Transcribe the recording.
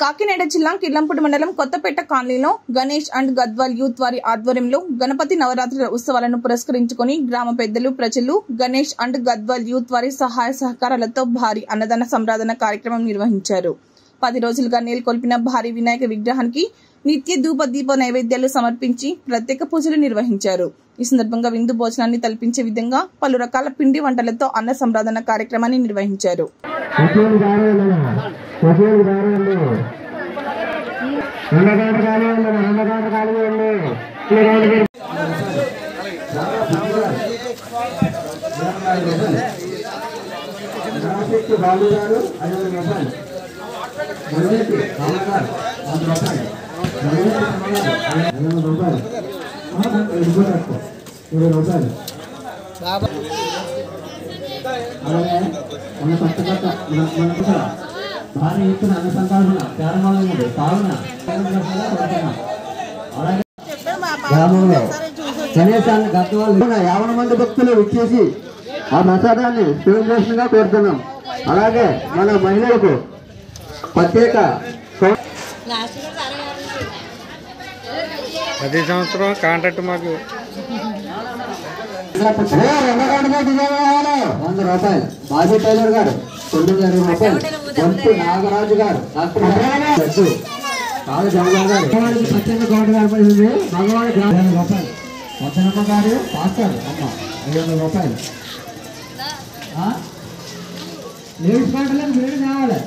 కాకినాడ జిల్లా కిర్లంపూడి మండలం కొత్తపేట కాలనీలో గణేష్ అండ్ గద్వాల్ యూత్ వారి ఆధ్వర్యంలో గణపతి నవరాత్రుల ఉత్సవాలను పురస్కరించుకుని గ్రామ పెద్దలు ప్రజలు గణేష్ అండ్ గద్వాల్ యూత్ వారి సహాయ సహకారాలతో భారీ అన్నదాన సంరాధన కార్యక్రమం నిర్వహించారు. 10 రోజులుగా నెలకొల్పిన భారీ వినాయక విగ్రహానికి నిత్య ధూప దీప నైవేద్యాలు సమర్పించి ప్రత్యేక పూజలు నిర్వహించారు. ఈ సందర్భంగా విందు భోజనాన్ని తలపించే విధంగా పలు రకాల పిండి వంటలతో అన్న సంరాధన కార్యక్రమాన్ని నిర్వహించారు. భారీ ఎత్తున అన్న సంతాపన ప్రారంభమైనది కావున గ్రామంలో గణేష్ అండ్ గద్వాల్ 50 మంది భక్తులు వచ్చేసి ఆ ప్రసాదాన్ని స్వీకరించగా కోరుతున్నాం. అలాగే మన మహిళలకు ప్రత్యేక ప్రతి సంవత్సరం కాంట్రాక్ట్ మాకు 100 రూపాయలు. బాబీ టైలర్ గారు 920 రూపాయలు. వంటి నాగరాజు గారు డాక్టర్ కాదు జగన్ గారు ప్రత్యేక గౌరవం ఏర్పడింది. మగవాడి 50 రూపాయలు. వద్దనమ్మ గారు పాస్టర్ అమ్మ 500 రూపాయలు. లేడీస్ కాంట్రాక్ట్ వేడి కావాలి.